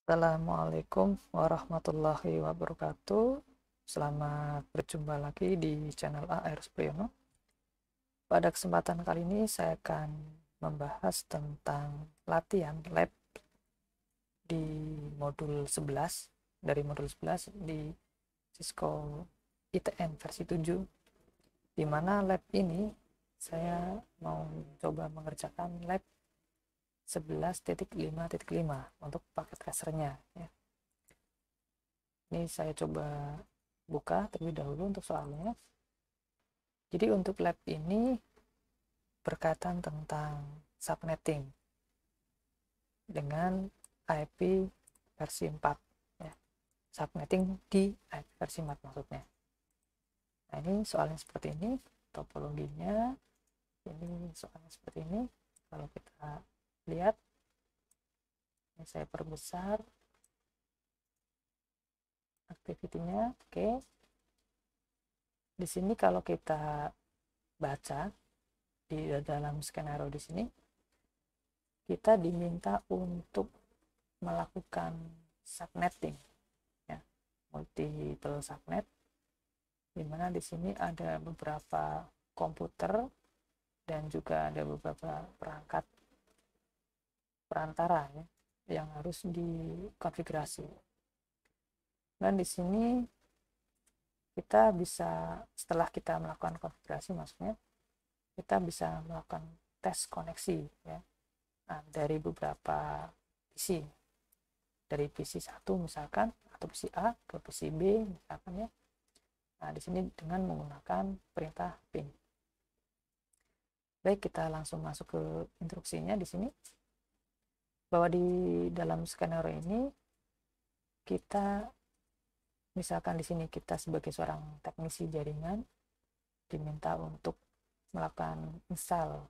Assalamualaikum warahmatullahi wabarakatuh. Selamat berjumpa lagi di channel AR Supriyono. Pada kesempatan kali ini saya akan membahas tentang latihan lab di modul 11, dari modul 11 di Cisco ITN versi 7, di mana lab ini saya mau coba mengerjakan lab 11.5.5 untuk paket tracernya ya. Ini saya coba buka terlebih dahulu untuk soalnya. Jadi untuk lab ini berkaitan tentang subnetting dengan IP versi 4 ya. Subnetting di IP versi 4 maksudnya. Nah, ini soalnya seperti ini, topologinya ini soalnya seperti ini. Kalau kita lihat, ini saya perbesar activity-nya. Oke. Di sini kalau kita baca di dalam skenario di sini, kita diminta untuk melakukan subnetting ya, multiple subnet, dimana di sini ada beberapa komputer dan juga ada beberapa perangkat perantara ya, yang harus dikonfigurasi. Dan di sini kita bisa, setelah kita melakukan konfigurasi, maksudnya kita bisa melakukan tes koneksi ya. Nah, dari beberapa PC, dari PC 1 misalkan, atau PC A ke PC B misalkan ya. Nah, di sini dengan menggunakan perintah ping. Baik, kita langsung masuk ke instruksinya di sini. Bahwa di dalam skenario ini kita, misalkan di sini kita sebagai seorang teknisi jaringan diminta untuk melakukan install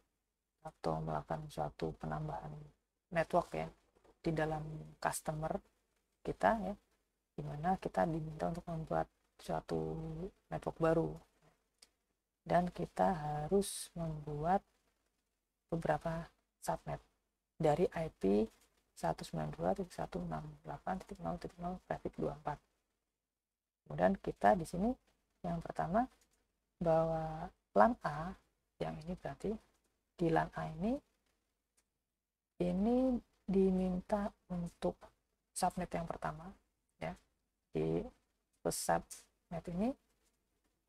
atau melakukan suatu penambahan network ya di dalam customer kita ya, dimana kita diminta untuk membuat suatu network baru dan kita harus membuat beberapa subnet dari IP 192.168.0.0/24. Kemudian kita di sini yang pertama bahwa LAN A, yang ini berarti di LAN A ini diminta untuk subnet yang pertama ya, di subnet ini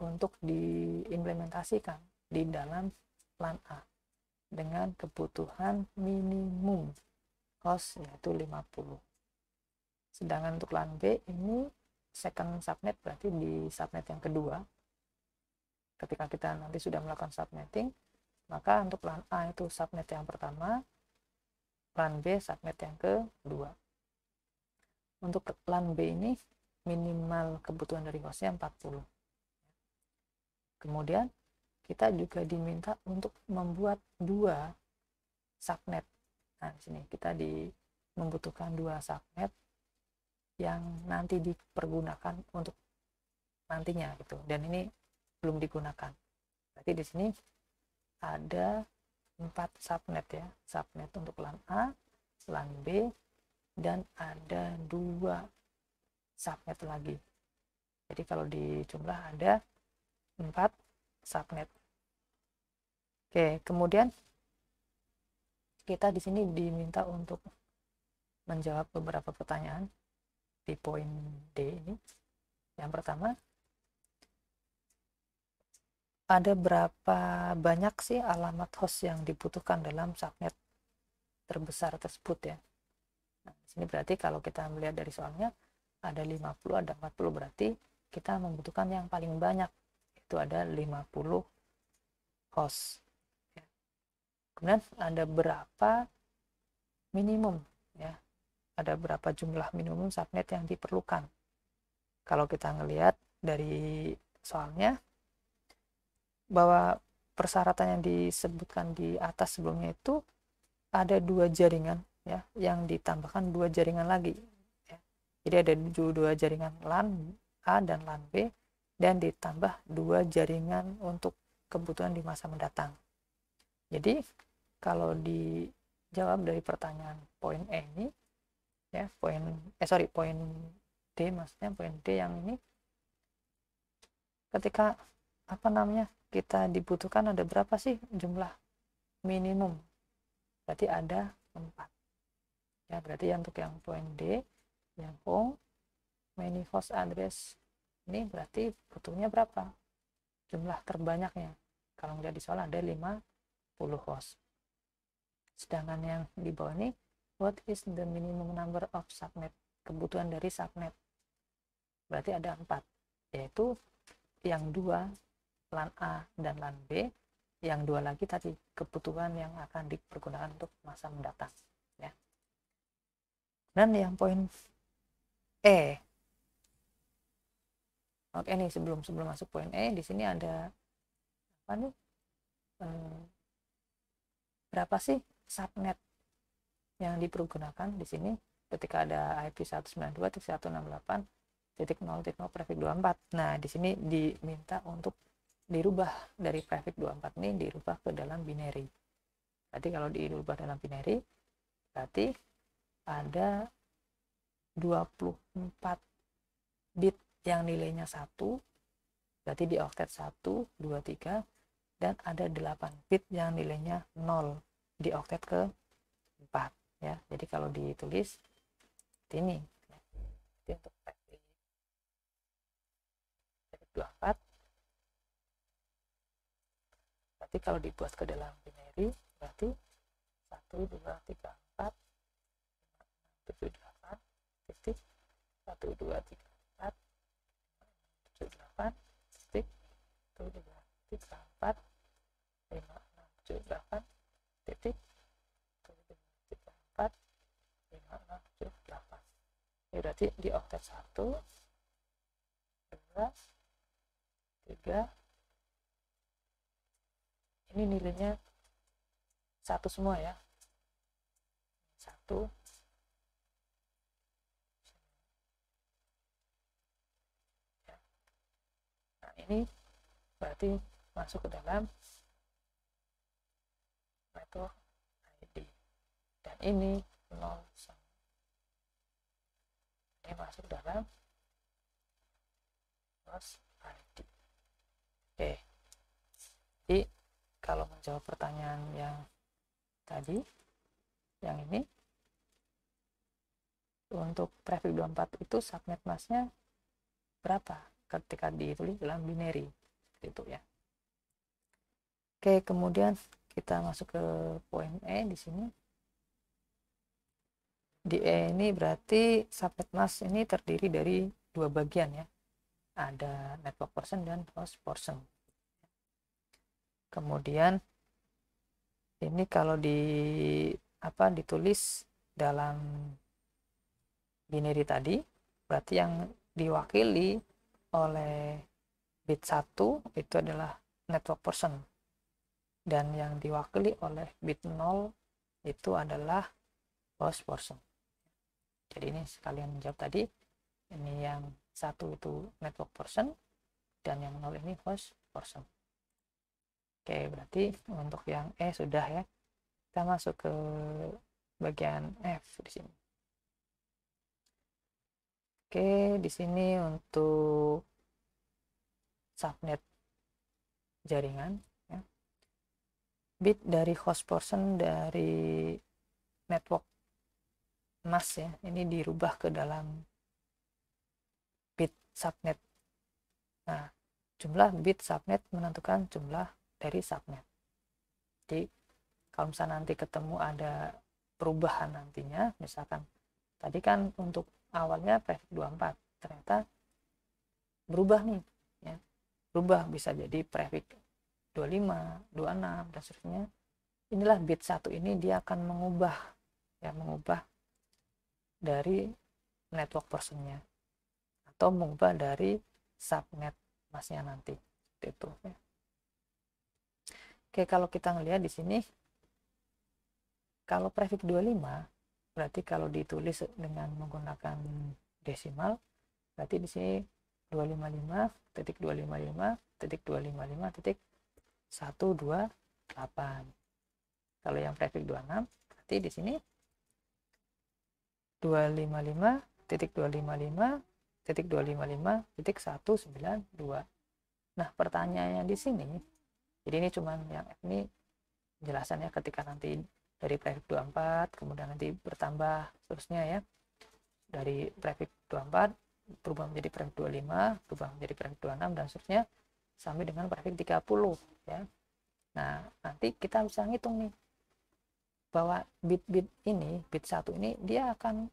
untuk diimplementasikan di dalam LAN A dengan kebutuhan minimum host yaitu 50. Sedangkan untuk LAN B ini second subnet, berarti di subnet yang kedua. Ketika kita nanti sudah melakukan subnetting, maka untuk LAN A itu subnet yang pertama, LAN B subnet yang kedua. Untuk LAN B ini minimal kebutuhan dari hostnya 40. Kemudian kita juga diminta untuk membuat dua subnet. Nah, di sini kita membutuhkan dua subnet yang nanti dipergunakan untuk nantinya gitu. Dan ini belum digunakan. Berarti di sini ada 4 subnet ya. Subnet untuk LAN A, LAN B, dan ada 2 subnet lagi. Jadi kalau dijumlah ada 4 subnet. Oke, kemudian kita di sini diminta untuk menjawab beberapa pertanyaan di poin D ini. Yang pertama, ada berapa banyak sih alamat host yang dibutuhkan dalam subnet terbesar tersebut ya. Nah, di sini berarti kalau kita melihat dari soalnya ada 50, ada 40, berarti kita membutuhkan yang paling banyak, itu ada 50 host. Kemudian ada berapa minimum ya, ada berapa jumlah minimum subnet yang diperlukan. Kalau kita ngelihat dari soalnya bahwa persyaratan yang disebutkan di atas sebelumnya itu ada 2 jaringan ya, yang ditambahkan 2 jaringan lagi ya. Jadi ada 2 jaringan LAN A dan LAN B dan ditambah 2 jaringan untuk kebutuhan di masa mendatang. Jadi kalau dijawab dari pertanyaan poin E ini, ya. Poin D, maksudnya poin D yang ini, ketika apa namanya kita dibutuhkan ada berapa sih jumlah minimum, berarti ada 4 ya. Berarti untuk yang poin D, yang home many host address ini berarti butuhnya berapa jumlah terbanyaknya. Kalau nggak di soal ada 50 host. Sedangkan yang di bawah ini, what is the minimum number of subnet, kebutuhan dari subnet, berarti ada 4, yaitu yang 2 LAN A dan LAN B, yang 2 lagi tadi kebutuhan yang akan dipergunakan untuk masa mendatang ya. Dan yang poin E, oke nih, sebelum masuk poin E, di sini ada apa nih, berapa sih subnet yang dipergunakan di sini ketika ada IP 192.168.0.0 prefix 24. Nah, di sini diminta untuk dirubah dari prefix 24 ini dirubah ke dalam binary. Berarti kalau dirubah dalam binary, berarti ada 24 bit yang nilainya 1, berarti di oktet 1, 2, 3, dan ada 8 bit yang nilainya 0 di oktet ke 4 ya. Jadi kalau ditulis seperti ini ya. Jadi untuk prefix 24, berarti kalau dibuat ke dalam binary berarti 1, 2, 3, 4, 7, 8 titik 1, 2, 3, 4, 7, 8 titik 1, 2, 3, 4, 5, 6, 7, 8 titik 1, 2, 3, 4, 5, 6, 7, 8. Ini berarti di oktet 1, 2, 3, ini nilainya 1 semua ya, 1. Nah, ini berarti masuk ke dalam network ID, dan ini 0 ini masuk dalam host ID. Oke, jadi kalau menjawab pertanyaan yang tadi, yang ini, untuk prefix 24 itu subnet masknya berapa ketika ditulis dalam binary itu ya. Oke, kemudian kita masuk ke poin E di sini. Di E ini berarti subnet mask ini terdiri dari 2 bagian ya. Ada network portion dan host portion. Kemudian ini kalau ditulis dalam binary tadi, berarti yang diwakili oleh bit 1 itu adalah network portion, dan yang diwakili oleh bit 0 itu adalah host portion. Jadi ini sekalian menjawab tadi, ini yang 1 itu network portion dan yang 0 ini host portion. Oke, berarti untuk yang E sudah ya. Kita masuk ke bagian F di sini. Oke, di sini untuk subnet jaringan ya. Bit dari host portion dari network mask ya, ini dirubah ke dalam bit subnet. Nah, jumlah bit subnet menentukan jumlah dari subnet. Jadi kalau misalnya nanti ketemu ada perubahan nantinya, misalkan tadi kan untuk awalnya prefix 24, ternyata berubah nih ya. Berubah bisa jadi prefix 25, 26 dan seterusnya. Inilah bit 1 ini dia akan mengubah dari network personnya atau mengubah dari subnet masnya nanti itu ya. Oke, kalau kita ngelihat di sini, kalau prefix 25 berarti kalau ditulis dengan menggunakan desimal, berarti di sini 255.255.255.128. Kalau yang prefix 26 berarti di sini 255.255.255.192. Nah, pertanyaannya di sini, jadi ini cuman yang ini penjelasannya ketika nanti dari prefix 24 kemudian nanti bertambah terusnya ya, dari prefix 24 berubah menjadi prefix 25, berubah menjadi prefix 26 dan seterusnya sampai dengan prefix 30 ya. Nah, nanti kita bisa ngitung nih bahwa bit-bit ini, bit 1 ini dia akan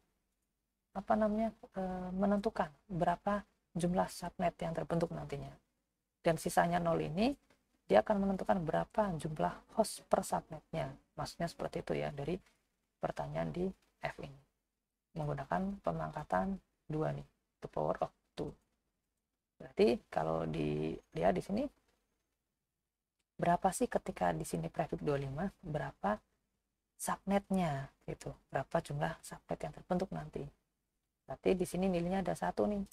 menentukan berapa jumlah subnet yang terbentuk nantinya. Dan sisanya 0 ini dia akan menentukan berapa jumlah host per subnetnya. Maksudnya seperti itu ya, dari pertanyaan di F ini. Menggunakan pemangkatan 2 nih, to power of 2. Berarti kalau dilihat di sini, berapa sih ketika di sini prefix 25, berapa subnetnya gitu, berapa jumlah subnet yang terbentuk nanti. Berarti di sini nilainya ada 1 nih.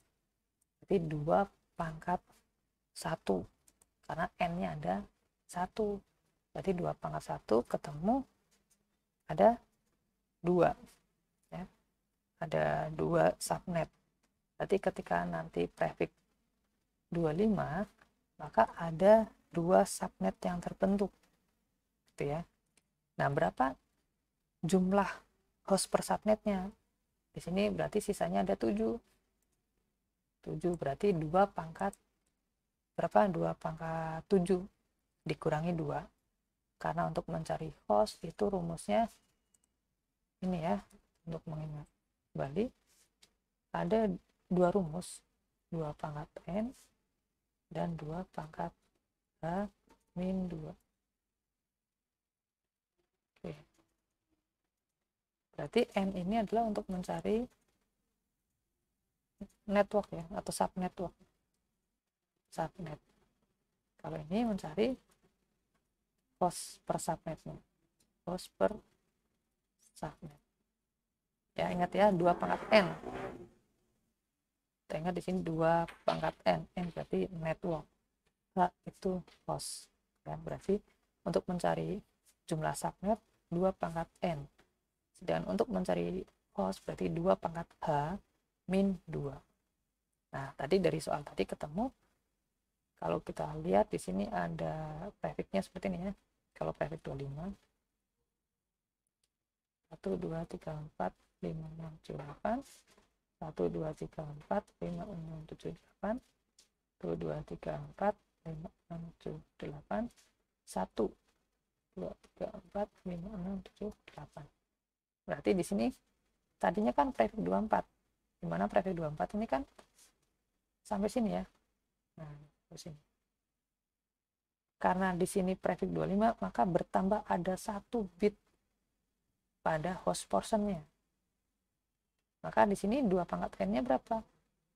Berarti 2 pangkat 1. Karena n-nya ada 1. Berarti 2 pangkat 1 ketemu ada 2. Ya. Ada 2 subnet. Berarti ketika nanti prefix 25, maka ada 2 subnet yang terbentuk. Gitu ya. Nah, berapa jumlah host per subnetnya? Di sini berarti sisanya ada 7. 7 berarti 2 pangkat berapa? 2 pangkat 7 dikurangi 2. Karena untuk mencari host itu rumusnya ini ya, untuk mengingat kembali ada 2 rumus, 2 pangkat n dan 2 pangkat h min 2. Oke. Berarti n ini adalah untuk mencari network ya, atau subnetwork. Subnet. Kalau ini mencari host per subnetnya. Host per subnet. Ya, ingat ya, 2 pangkat n. Kita ingat di sini 2 pangkat n. N berarti network. H itu host. Ya, berarti untuk mencari jumlah subnet 2 pangkat n. Dan untuk mencari host berarti 2 pangkat h min 2. Nah, tadi dari soal tadi ketemu, kalau kita lihat di sini ada prefixnya seperti ini ya. Kalau prefix 25, 1, 2, 3, 4, 5, 6, 7, 8, 1, 2, 3, 4, 5, 6, 7, 8, 1, 2, 3, 4, 5, 6, 7, 8, 1, 2, 3, 4, 5, 6, 7, 8. Berarti di sini tadinya kan prefix 24, dimana prefix 24 ini kan sampai sini ya. Nah, di sini. Karena di sini prefix 25, maka bertambah ada 1 bit pada host portionnya. Maka di sini 2 pangkat n-nya berapa?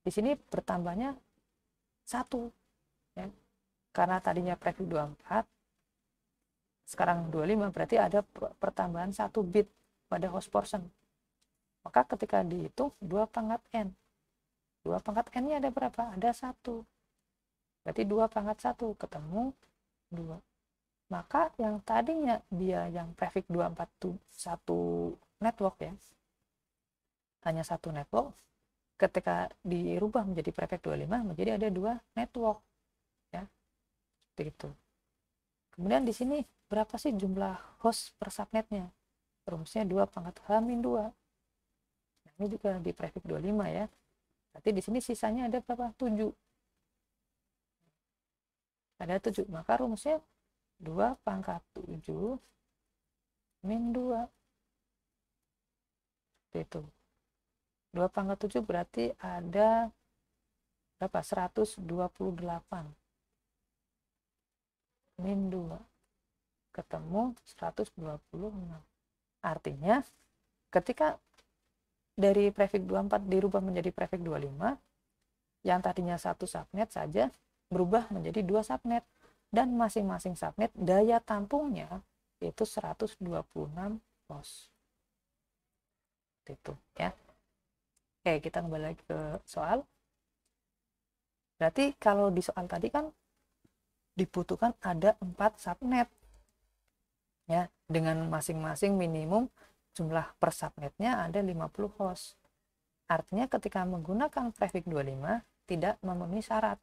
Di sini bertambahnya 1. Ya. Karena tadinya prefix 24, sekarang 25, berarti ada pertambahan 1 bit pada host portion. Maka ketika dihitung 2 pangkat n. 2 pangkat n-nya ada berapa? Ada 1. Berarti 2 pangkat 1 ketemu 2. Maka yang tadinya dia yang prefix 24 itu 1 network ya, hanya 1 network, ketika dirubah menjadi prefix 25 menjadi ada 2 network ya, seperti itu. Kemudian di sini berapa sih jumlah host per subnetnya? Rumusnya 2 pangkat h min 2. Nah, ini juga di prefix 25 ya. Berarti di sini sisanya ada berapa? 7. Ada 7, maka rumusnya 2 pangkat 7 min 2. Itu 2 pangkat 7 berarti ada berapa? 128 min 2 ketemu 126. Artinya ketika dari prefix 24 dirubah menjadi prefix 25, yang tadinya 1 subnet saja berubah menjadi 2 subnet, dan masing-masing subnet daya tampungnya itu 126 host. Itu ya. Oke, kita kembali lagi ke soal. Berarti kalau di soal tadi kan dibutuhkan ada 4 subnet ya, dengan masing-masing minimum jumlah per subnetnya ada 50 host. Artinya ketika menggunakan prefix 25 tidak memenuhi syarat,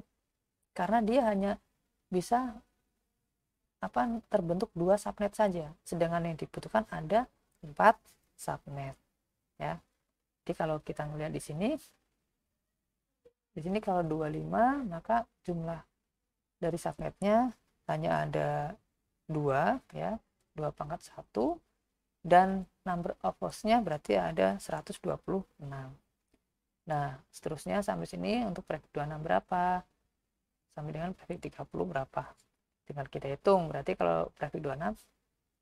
karena dia hanya bisa terbentuk 2 subnet saja, sedangkan yang dibutuhkan ada 4 subnet ya. Jadi kalau kita melihat di sini kalau 25 maka jumlah dari subnetnya hanya ada 2 ya, 2 pangkat 1, dan number of hostnya berarti ada 126. Nah seterusnya sampai sini untuk prefix 26 berapa, sampai dengan prefix 30 berapa, tinggal kita hitung. Berarti kalau prefix 26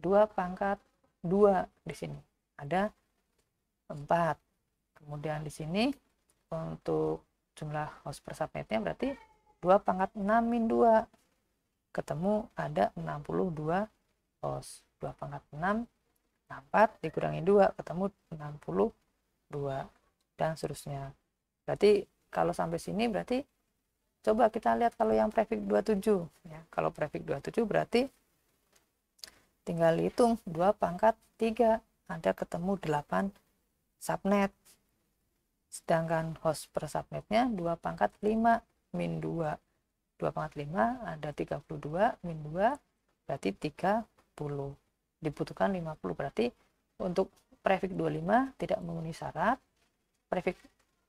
2 pangkat 2 di sini ada 4. Kemudian di sini untuk jumlah host per subnetnya berarti 2 pangkat 6 min 2, ketemu ada 62 host. 2 pangkat 6 4 dikurangi 2 ketemu 62, dan seterusnya. Berarti kalau sampai sini berarti coba kita lihat kalau yang prefix 27 ya. Kalau prefix 27 berarti tinggal hitung 2 pangkat 3 ada ketemu 8 subnet, sedangkan host per subnetnya 2 pangkat 5 min 2, 2 pangkat 5 ada 32 min 2 berarti 30, dibutuhkan 50. Berarti untuk prefix 25 tidak memenuhi syarat, prefix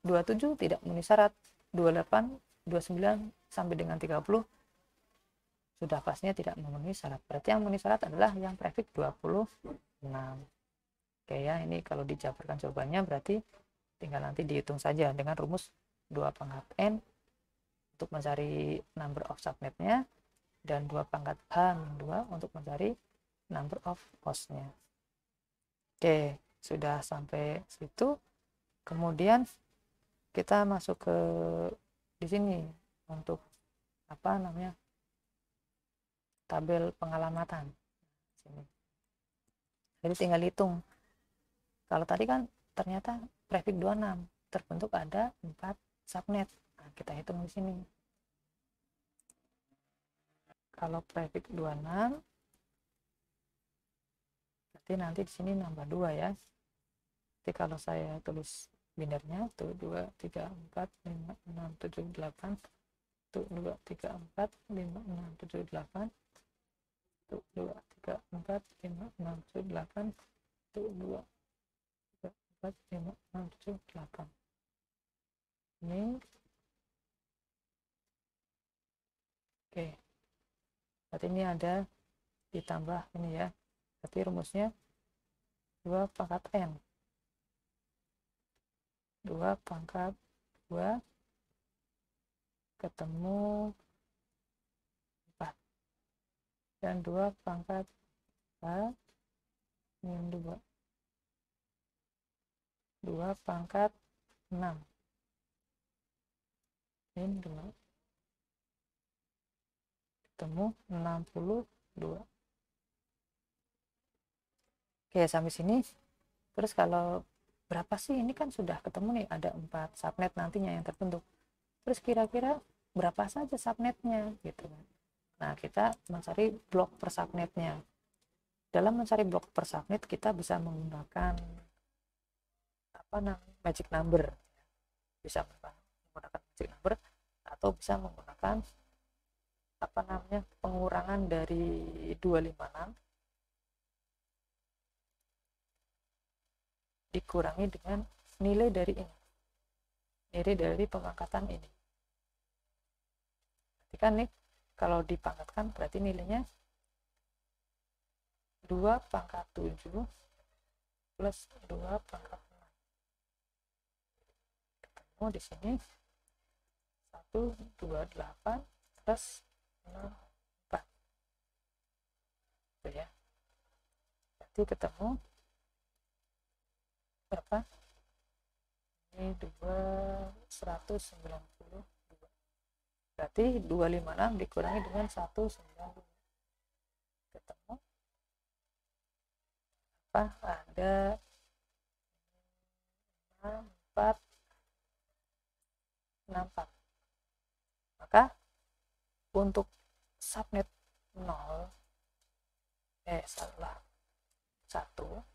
27 tidak memenuhi syarat, 28, 29 sampai dengan 30 sudah pastinya tidak memenuhi syarat. Berarti yang memenuhi syarat adalah yang prefix 26. Oke ya, ini kalau dijabarkan jawabannya berarti tinggal nanti dihitung saja dengan rumus 2 pangkat n untuk mencari number of subnetnya, dan 2 pangkat h-2 untuk mencari number of hostnya. Oke, sudah sampai situ. Kemudian kita masuk ke di sini untuk tabel pengalamatan sini. Jadi tinggal hitung. Kalau tadi kan ternyata prefix 26 terbentuk ada 4 subnet. Nah, kita hitung di sini. Kalau prefix 26 berarti nanti di sini nambah 2 ya. Jadi kalau saya tulis binarnya tuh 2 3 4 5 6 7 8 tuh 2 3 4 5 6 7 8 tuh 2 3 4 5 6 7 8 tuh 2 3 4 5 6 7 8. Ini oke. Berarti ini ada ditambah ini ya. Berarti rumusnya 2 pangkat n. 2 pangkat 2 ketemu 4. Dan 2 pangkat h min 2. 2 pangkat 6 min 2 ketemu 62. Oke, sampai sini. Terus kalau berapa sih, ini kan sudah ketemu nih ada 4 subnet nantinya yang terbentuk. Terus kira-kira berapa saja subnetnya gitu kan. Nah, kita mencari blok per subnetnya. Dalam mencari blok per subnet kita bisa menggunakan magic number. Bisa menggunakan magic number atau bisa menggunakan pengurangan dari 256 dikurangi dengan nilai dari ini, nilai dari pemangkatan ini. Berarti kan nih kalau dipangkatkan berarti nilainya 2 pangkat 7 plus 2 pangkat 6. Ketemu di sini 128 plus 4. Itu ya. Berarti ketemu berapa? Ini 192. Berarti 256 dikurangi dengan 192. Ketemu ada 4 64. Maka untuk subnet 1 0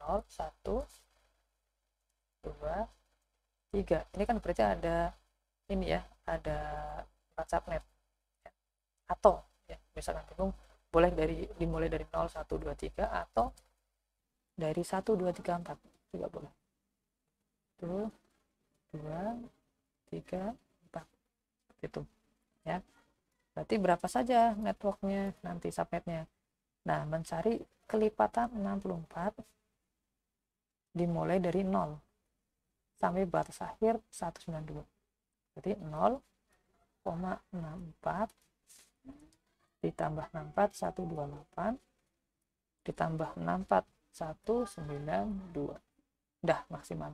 0, 1, 2, 3. Ini kan berarti ada ini ya, ada 4 subnet. Atau ya, misalkan bingung, boleh dimulai dari 0, 1, 2, 3 atau dari 1, 2, 3, 4 juga boleh. 1, 2, 3, 4 itu ya. Berarti berapa saja networknya nanti subnetnya. Nah, mencari kelipatan 64 dimulai dari 0 sampai batas akhir 192. Jadi 0,64 ditambah 64 128 ditambah 64 192. Udah maksimal.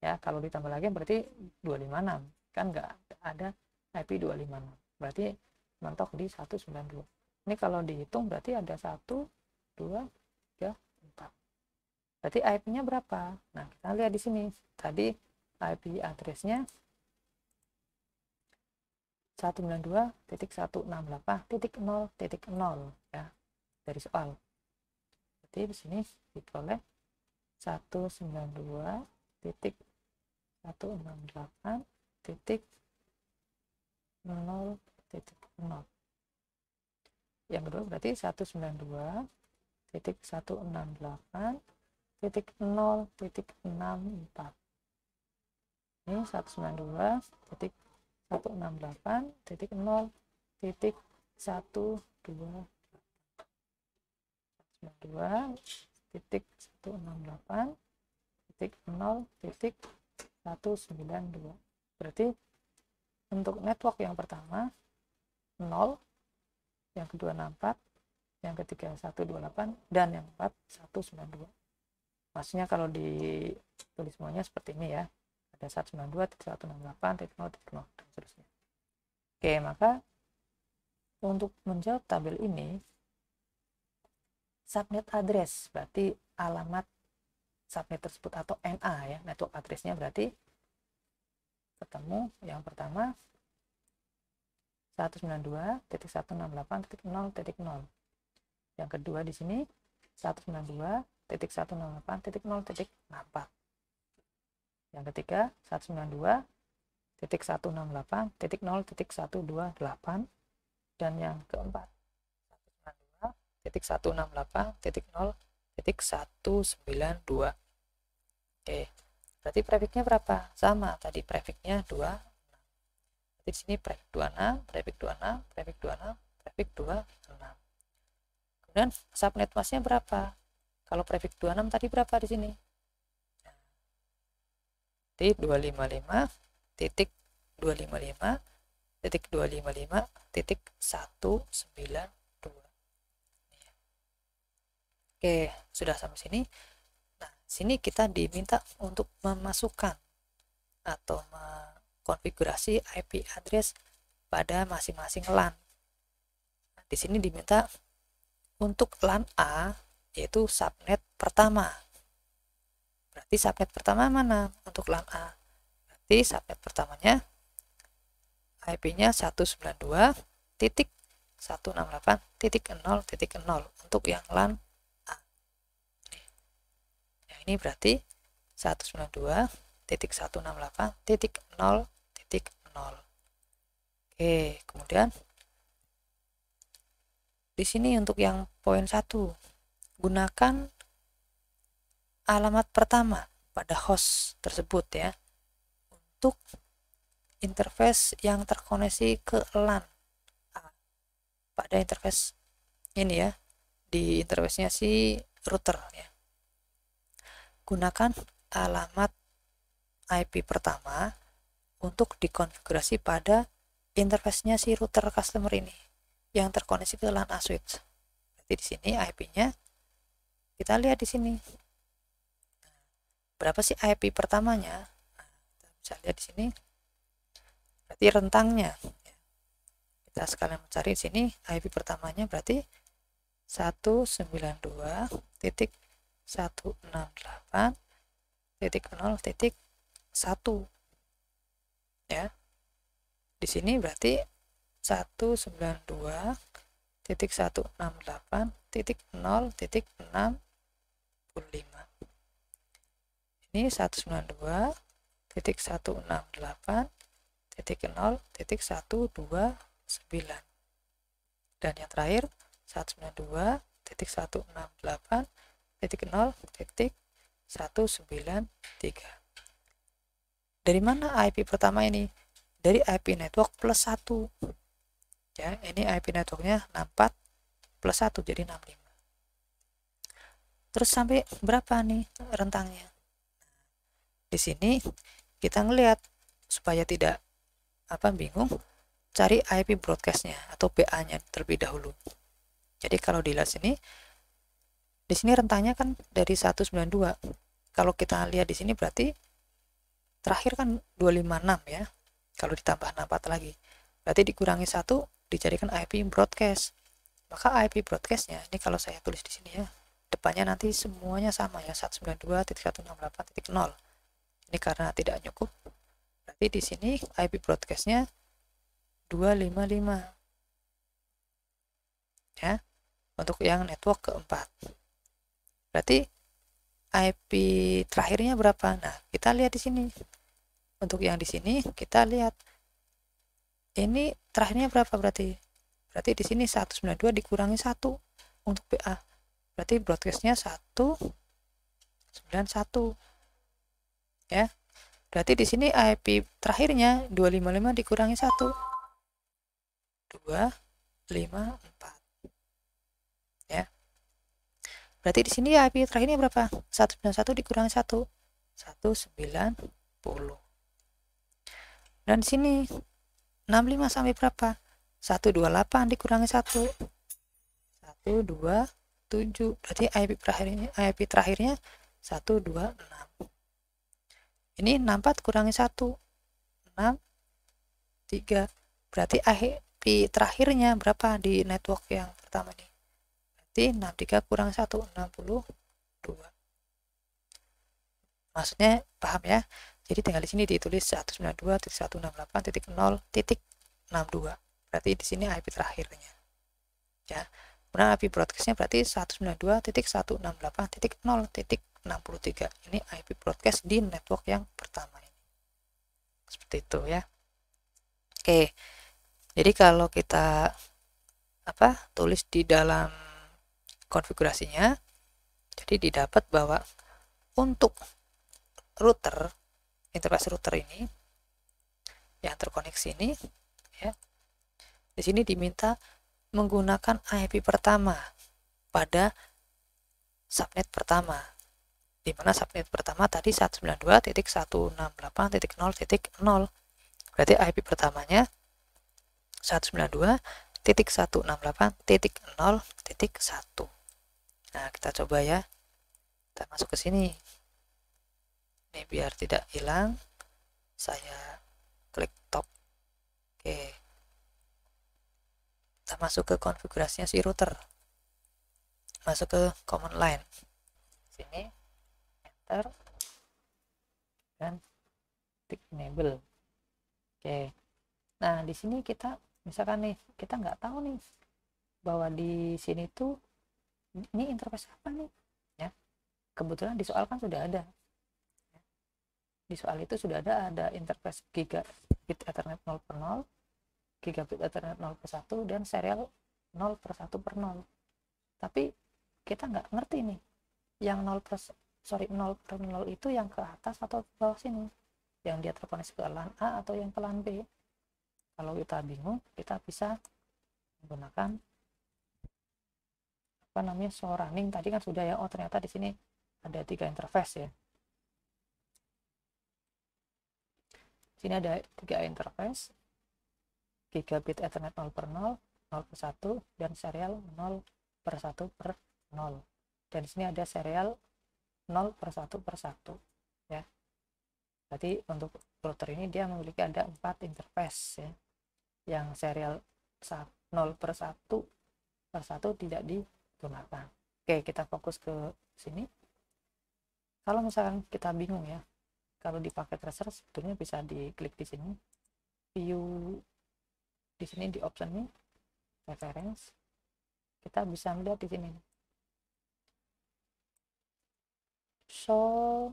Ya, kalau ditambah lagi berarti 256. Kan nggak ada IP 256. Berarti mentok di 192. Ini kalau dihitung berarti ada 1, 2, 3, 4. Berarti IP-nya berapa? Nah, kita lihat di sini. Tadi IP address-nya 192.168.0.0 ya, dari soal. Berarti di sini diperoleh 192.168.0.0. Yang kedua berarti 192.168.0.64. Ini 192.168.0.192. Berarti untuk network yang pertama 0, yang kedua 64, yang ketiga 128, dan yang keempat 192. Maksudnya kalau ditulis semuanya seperti ini ya, ada 192.168.0.0 dan seterusnya. Oke, maka untuk menjawab tabel ini, subnet address berarti alamat subnet tersebut atau NA ya, network address-nya berarti ketemu yang pertama 192.168.0.0. Yang kedua di sini 192.168.0.64. Yang ketiga 192.168.0.128. Dan yang keempat 192.168.0.192. Oke, berarti prefixnya berapa? Sama tadi, prefixnya 2. Di sini prefix 26, prefix 26, prefix 26, prefix 26. Kemudian subnet masknya berapa? Kalau prefix 26 tadi berapa di sini? Di 255.255.255.192. Oke, sudah sampai sini. Nah, sini kita diminta untuk memasukkan atau konfigurasi IP address pada masing-masing LAN. Di sini diminta untuk LAN A yaitu subnet pertama. Berarti subnet pertama mana untuk LAN A? Berarti subnet pertamanya IP-nya 192.168.0.0 untuk yang LAN A. Yang ini berarti 192.168.0.0. Oke, kemudian di sini untuk yang poin 1, gunakan alamat pertama pada host tersebut ya untuk interface yang terkoneksi ke LAN A. Pada interface ini ya, di interface-nya si router ya. Gunakan alamat IP pertama untuk dikonfigurasi pada interface-nya si router customer ini yang terkoneksi ke LAN A switch. Berarti di sini IP-nya kita lihat di sini. Berapa sih IP pertamanya? Nah, kita bisa lihat di sini. Berarti rentangnya. Kita sekalian mencari di sini IP pertamanya berarti 192.168.0.1 ya. Di sini berarti 192.168.0.65. sini 192.168.0.129 dan yang terakhir 192.168.0.193. Dari mana IP pertama ini? Dari IP network plus 1 ya, ini IP networknya 64 plus 1 jadi 65. Terus sampai berapa nih rentangnya? Di sini kita ngelihat supaya tidak bingung, cari IP broadcastnya atau BA-nya terlebih dahulu. Jadi kalau dilihat sini, di sini rentangnya kan dari 192. Kalau kita lihat di sini berarti terakhir kan 256 ya. Kalau ditambah 64 lagi, berarti dikurangi 1 dijadikan IP broadcast. Maka IP broadcastnya ini kalau saya tulis di sini ya, depannya nanti semuanya sama ya, 192.168.0. Ini karena tidak cukup, berarti di sini IP broadcastnya 255 ya, untuk yang network keempat. Berarti IP terakhirnya berapa? Nah, kita lihat di sini. Untuk yang di sini kita lihat ini terakhirnya berapa berarti? Berarti di sini 192 dikurangi 1 untuk BA. Berarti broadcastnya 191 ya. Berarti di sini IP terakhirnya 255 dikurangi 1 254 ya. Berarti di sini IP terakhirnya berapa? 191 dikurangi 1 190. Dan di sini 65 sampai berapa? 128 dikurangi 1 127. Berarti IP terakhirnya 126. Ini 64 kurangi 1 63. Berarti IP terakhirnya berapa di network yang pertama ini? Berarti 63 kurang 1 62. Maksudnya paham ya? Jadi tinggal di sini ditulis 192.168.0.62. Berarti di sini IP terakhirnya. Ya. Kemudian IP broadcastnya berarti 192.168.0.63. Ini IP broadcast di network yang pertama ini. Seperti itu ya. Oke. Jadi kalau kita tulis di dalam konfigurasinya, jadi didapat bahwa untuk router, interface router ini yang terkoneksi ini ya, di sini diminta menggunakan IP pertama pada subnet pertama, di mana subnet pertama tadi 192.168.0.0. Berarti IP pertamanya 192.168.0.1. Nah, kita coba ya. Kita masuk ke sini. Ini biar tidak hilang, saya klik top. Oke. Kita masuk ke konfigurasinya si router. Masuk ke command line. Sini enter dan klik enable. Oke. Nah, di sini kita misalkan nih, kita nggak tahu nih bahwa di sini tuh ini interface apa nih ya. Kebetulan di soal kan sudah ada. Di soal itu sudah ada interface gigabit Ethernet 0/0, gigabit Ethernet 0/1 dan serial 0/1/0. Tapi kita nggak ngerti nih yang 0/0 itu yang ke atas atau ke bawah sini, yang dia terkoneksi ke LAN A atau yang ke LAN B. Kalau kita bingung, kita bisa menggunakan show running. Tadi kan sudah ya, oh ternyata di sini ada 3 interface ya. Sini ada 3 interface, gigabit Ethernet 0/0, 0/1 dan serial 0/1/0. Dan di sini ada serial 0/1/1 ya. Berarti untuk router ini dia memiliki ada 4 interface ya. Yang serial 0/1/1 tidak digunakan. Oke, kita fokus ke sini. Kalau misalkan kita bingung ya, kalau di paket tracer sebetulnya bisa diklik di sini, view di sini di option ini, reference, kita bisa melihat di sini show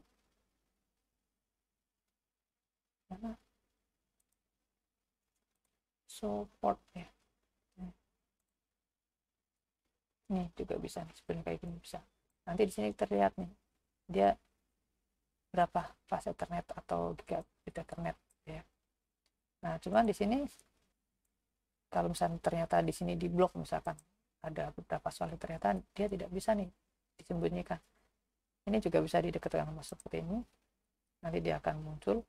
support ya. Ini juga bisa nih, sebenarnya kayak gini bisa. Nanti di sini terlihat nih dia berapa fast Ethernet atau gigabit Ethernet ya. Nah, cuman di sini kalau misalnya ternyata di sini di blok, misalkan ada beberapa soal ternyata dia tidak bisa nih disembunyikan. Ini juga bisa didekatkan sama seperti ini. Nanti dia akan muncul.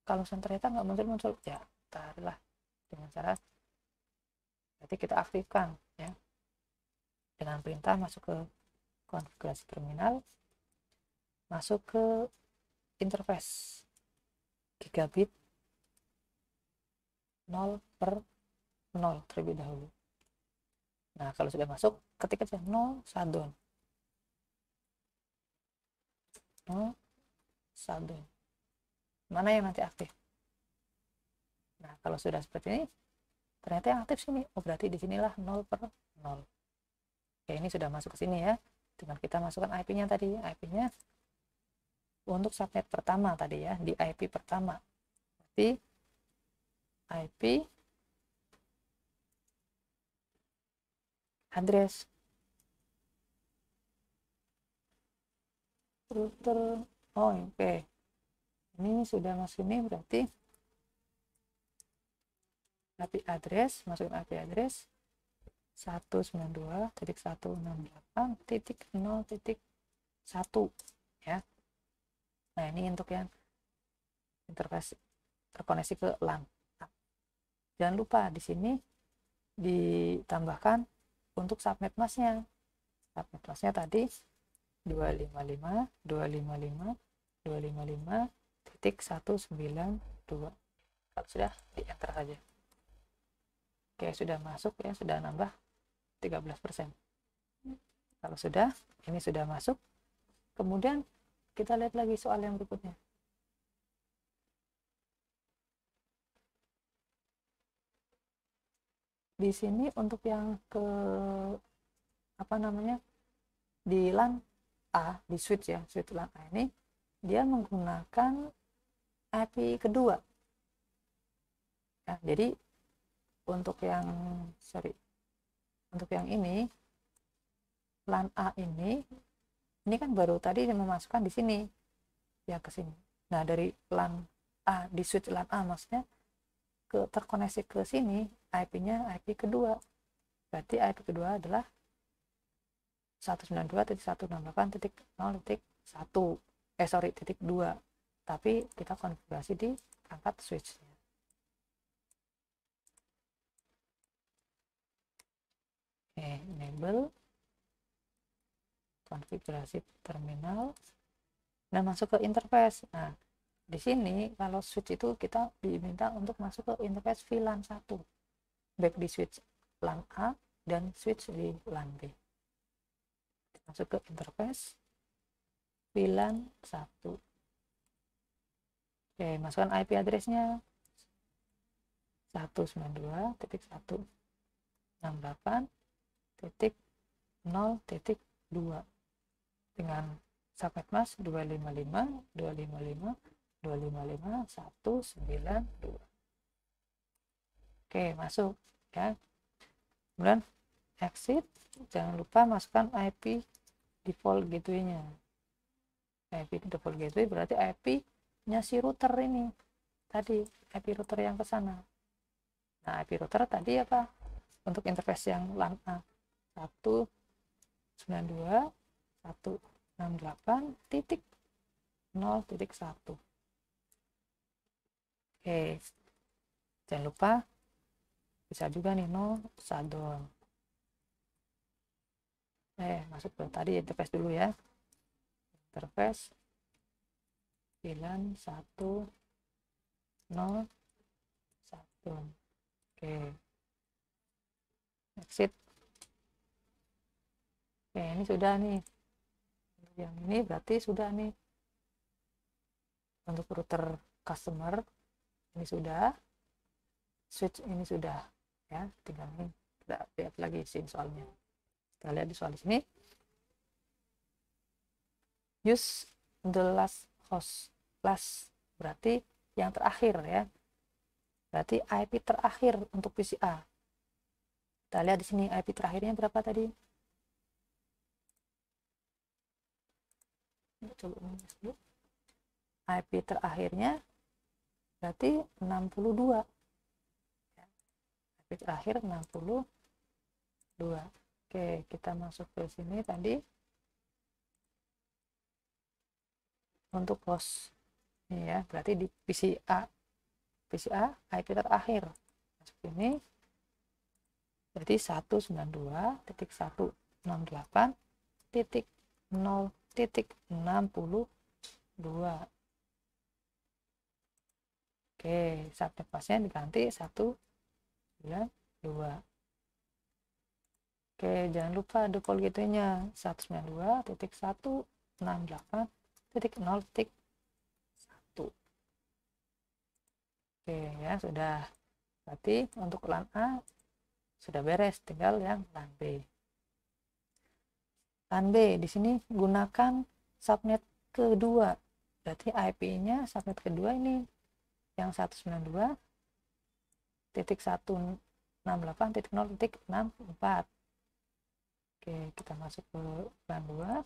Kalau misalnya ternyata nggak muncul ya taruhlah dengan cara berarti kita aktifkan ya dengan perintah masuk ke konfigurasi terminal, masuk ke interface gigabit 0/0 terlebih dahulu. Nah, kalau sudah masuk, ketik aja 0 shutdown. 0 shutdown. Mana yang nanti aktif? Nah, kalau sudah seperti ini, ternyata yang aktif sini. Oh, berarti di sinilah 0/0. Oke, ini sudah masuk ke sini ya. Dengan kita masukkan IP-nya tadi. IP-nya untuk subnet pertama tadi ya, di IP pertama. Berarti IP address router. Oh, oke. Ini sudah masuk ini berarti IP address, masukin IP address 192.168.0.1 ya. Nah, ini untuk yang interface terkoneksi ke LAN. Jangan lupa di sini ditambahkan untuk subnet masknya. Subnet masknya tadi 255.255.255.192. Kalau sudah di enter saja. Oke, sudah masuk ya, sudah nambah 13%. Kalau sudah, ini sudah masuk. Kemudian kita lihat lagi soal yang berikutnya. Di sini untuk yang ke apa namanya di LAN A, di switch ya, switch LAN A ini dia menggunakan IP kedua ya, jadi untuk yang untuk yang ini LAN A ini kan baru tadi memasukkan di sini ya ke sini. Nah, dari LAN A di switch LAN A maksudnya terkoneksi ke sini IP-nya IP kedua. Berarti IP kedua adalah 192.168.0.1 tapi kita konfigurasi di perangkat switch-nya. Oke, enable konfigurasi terminal dan masuk ke interface. Nah, di sini kalau switch itu kita diminta untuk masuk ke interface VLAN 1, baik di switch LAN A dan switch di LAN B. Masuk ke interface VLAN 1. Oke, masukkan IP address-nya 192.168.0.2 dengan subnet mask 255.255.255.192. Oke, masuk ya. Kemudian exit, jangan lupa masukkan IP default gateway-nya. IP default gateway berarti IP-nya si router ini tadi, IP router yang ke sana. Nah, IP router tadi apa? Untuk interface yang LAN A 192.168.0.1. Oke, jangan lupa bisa juga nih 0 shutdown. Masuk ke tadi interface dulu ya. Interface VLAN 1 0 shutdown. Oke, exit. Oke, ini sudah nih. Yang ini berarti sudah nih. Untuk router customer ini sudah, switch ini sudah ya. Tinggal ini kita lihat lagi scene soalnya. Kita lihat di soal di sini. Use the last host. Last berarti yang terakhir ya. berarti IP terakhir untuk PC A. Kita lihat di sini IP terakhirnya berapa tadi? Coba IP terakhirnya berarti 62. IP terakhir 62. Oke, kita masuk ke sini tadi. Untuk host ini ya, berarti di PCA IP terakhir masuk ini berarti 192.168.0.62. Oke, subnet pasnya diganti 192. Oke, jangan lupa default gateway-nya 192.168.0.1. Oke ya, sudah. Berarti untuk LAN A sudah beres, tinggal yang LAN B. LAN B di sini gunakan subnet kedua. Berarti IP-nya subnet kedua ini yang 192.168.0.64. Oke, kita masuk ke LAN 2.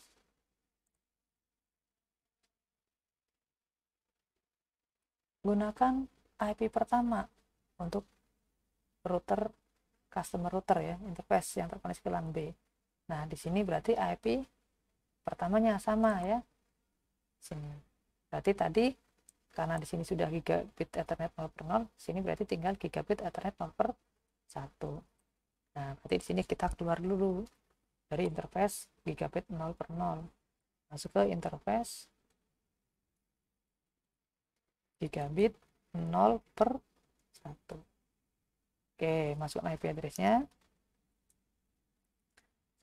Gunakan IP pertama untuk router customer router ya, interface yang terkoneksi ke LAN B. Nah, di sini berarti IP pertamanya sama ya. Sini. Berarti tadi karena di sini sudah gigabit Ethernet 0/0, sini berarti tinggal gigabit Ethernet 0/1. Nah, berarti di sini kita keluar dulu dari interface gigabit 0/0. Masuk ke interface gigabit 0/1. Oke, masuk IP address-nya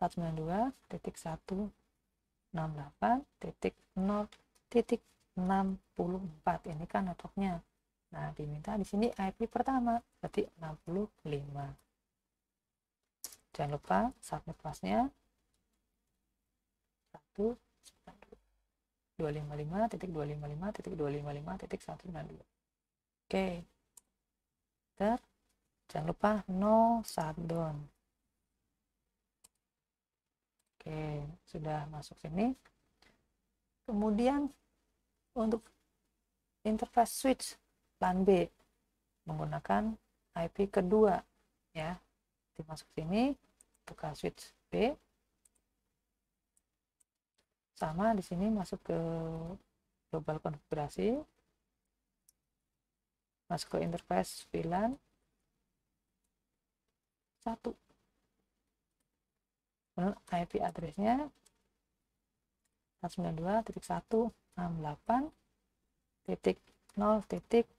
192.168.0.64. Ini kan networknya. Nah, diminta di sini IP pertama, berarti 65. Jangan lupa subnet pasnya 255.255.255.192. Oke. Jangan lupa no shutdown. Oke, sudah masuk sini. Kemudian untuk interface switch LAN B menggunakan IP kedua ya. Dimasuk sini, buka switch B. Sama di sini masuk ke global konfigurasi. Masuk ke interface VLAN 1. IP address-nya 192.168.0.66.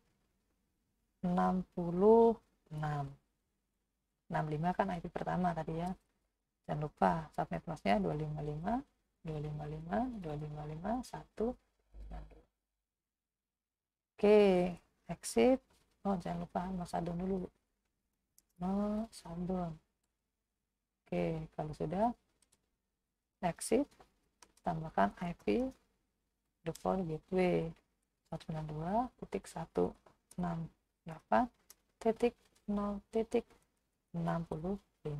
65 kan IP pertama tadi ya. Jangan lupa subnet masknya 255.255.255.1. Oke, exit. Oh, jangan lupa no shutdown dulu. No shutdown. Oke, kalau sudah exit, tambahkan IP default gateway 192.168.0.65.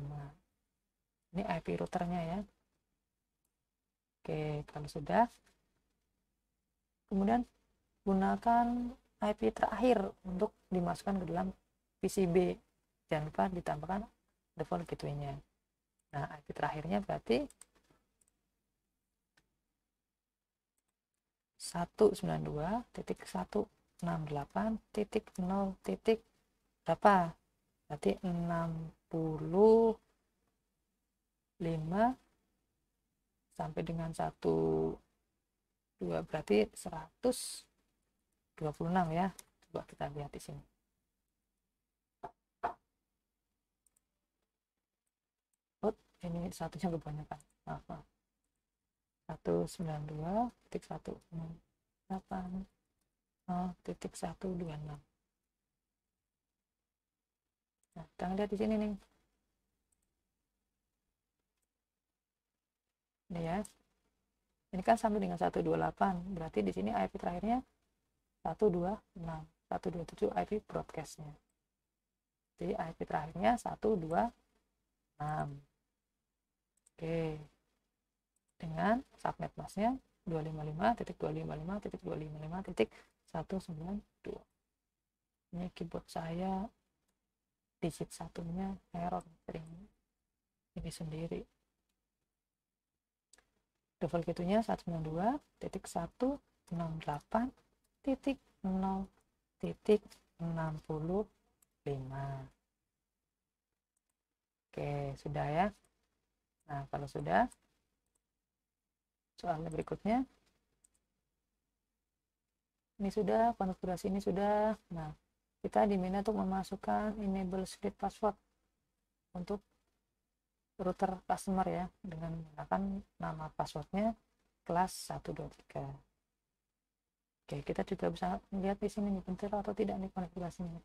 Ini IP routernya ya. Oke, kalau sudah, kemudian gunakan IP terakhir untuk dimasukkan ke dalam PCB. Jangan lupa ditambahkan default gateway-nya. Nah, IP terakhirnya berarti 192.168.0. Berapa? Berarti 65 sampai dengan 12 berarti 126 ya. Coba kita lihat di sini. Oh, ini satunya kebanyakan. Maaf. 192.168.0.126. Nah, kita lihat di sini nih. Ini ya. Ini kan sampai dengan 128. Berarti di sini IP terakhirnya 126. 127 IP broadcast-nya. Jadi IP terakhirnya 126. Oke, dengan subnet masknya 255.255.255.192. Ini keyboard saya digit satunya error sering ini sendiri. Default gitunya 192.168.0.65. Oke, sudah ya. Nah, kalau sudah, soalnya berikutnya ini sudah, konfigurasi ini sudah. Nah, kita diminta untuk memasukkan enable script password untuk router customer ya, dengan menggunakan nama passwordnya kelas 123. Oke, kita juga bisa melihat di sini nih benar atau tidak nih konfigurasinya.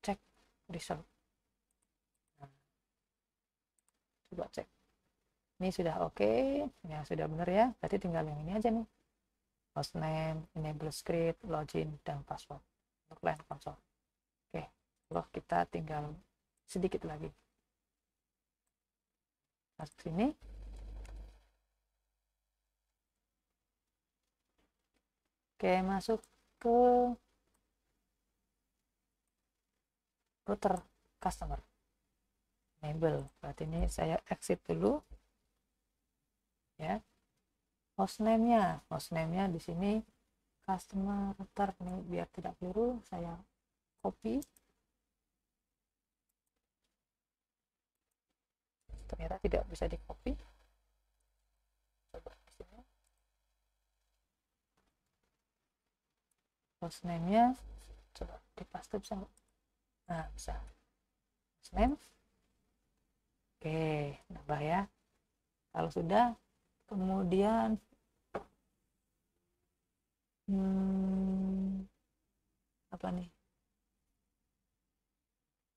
Cek result. Nah, coba cek. Ini sudah oke, ya sudah benar ya. Berarti tinggal yang ini aja nih. Hostname, enable script, login, dan password untuk LAN console. Oke, kalau kita tinggal sedikit lagi. Masuk sini. Oke, masuk ke router customer. Enable. Berarti ini saya exit dulu. Ya. Hostname-nya di sini customer router nih, biar tidak keliru saya copy. Ternyata tidak bisa di copy. Coba di sini. Hostname-nya coba di paste bisa. Nah, bisa. Hostname. Oke, nambah ya. Kalau sudah, kemudian apa nih?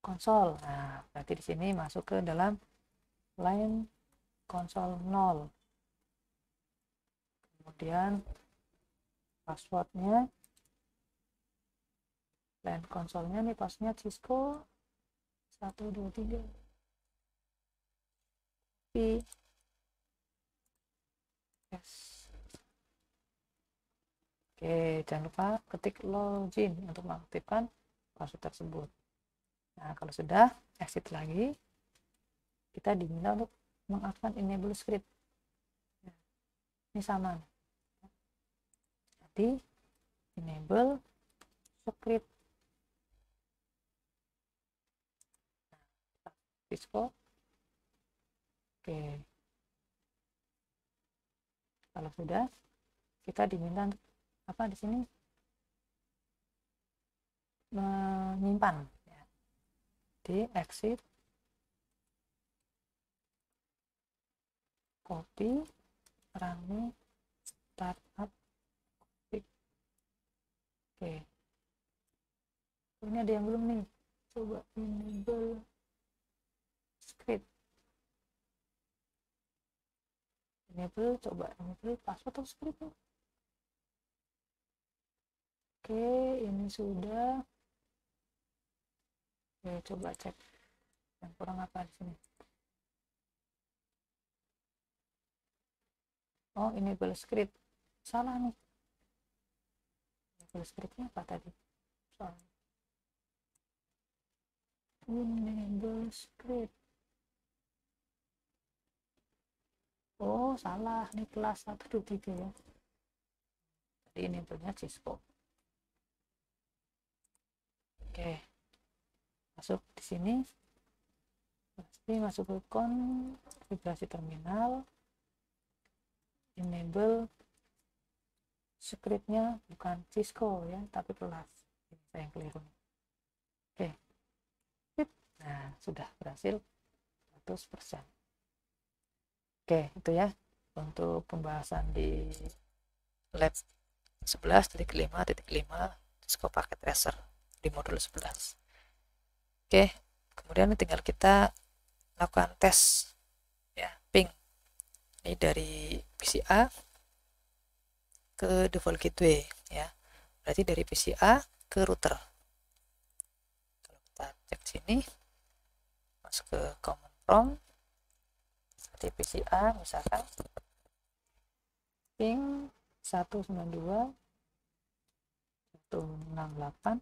Konsol. Nah, berarti di sini masuk ke dalam line konsol 0. Kemudian passwordnya, line konsolnya nih passwordnya Cisco 123. Yes. Oke, jangan lupa ketik login untuk mengaktifkan password tersebut. Nah, kalau sudah, exit lagi. Kita diminta untuk mengaktifkan enable script. Ini sama. Jadi, enable script. Cisco. Oke. Kalau sudah, kita diminta untuk apa di sini? Menyimpan. Di exit, copy, running, startup, copy. Oke. Ini ada yang belum nih. Coba enable script. Enable, coba enable password atau script. Oke, ini sudah. Oke, coba cek yang kurang apa di sini. Oh, enable script. Salah nih. Enable scriptnya apa tadi? Soalnya. Enable script. Oh, salah. Ini kelas 123 ya. Tadi enable-nya Cisco. Oke. Masuk di sini. Pasti masuk ke konfigurasi terminal. Enable scriptnya bukan Cisco ya, tapi kelas. Ini saya yang keliru. Oke. Nah, sudah berhasil 100%. Oke, itu ya untuk pembahasan di lab 11.5.5 Cisco Packet Tracer di modul 11. Oke, kemudian tinggal kita lakukan tes ya, ping. Ini dari PCA ke default gateway ya. Berarti dari PCA ke router. Kalau kita cek sini, masuk ke command prompt di PC A misalkan ping 192.168.0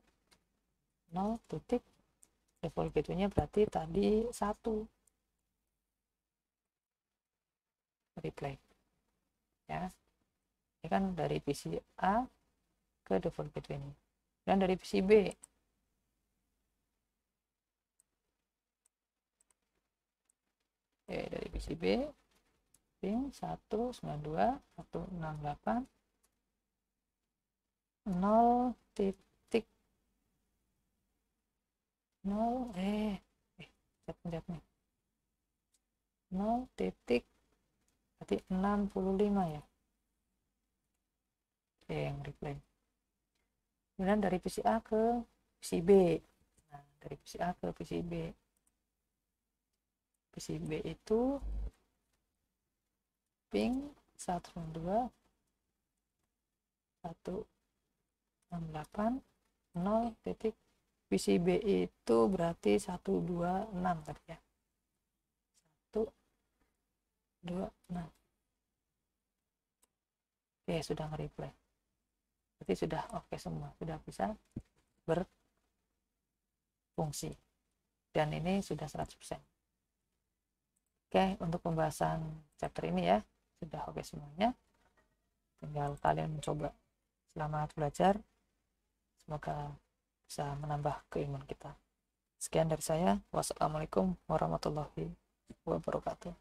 titik, default gateway-nya berarti tadi 1, replay ya. Ini kan dari PC A ke default gateway ini, dan dari PC B dari PC B ping 192.168.0 titik 0 pencet nih 0 titik berarti 65 ya. Oke, yang replay. Kemudian dari PC A ke PC B. Nah, dari PC A ke PC B. PC B itu ping 192.168.0 titik, PC B itu berarti 126 tadi ya, 126. Oke, sudah nge-replay, berarti sudah oke semua, sudah bisa berfungsi, dan ini sudah 100%. Oke, untuk pembahasan chapter ini ya sudah oke semuanya, tinggal kalian mencoba. Selamat belajar, semoga bisa menambah keilmuan kita. Sekian dari saya, wassalamualaikum warahmatullahi wabarakatuh.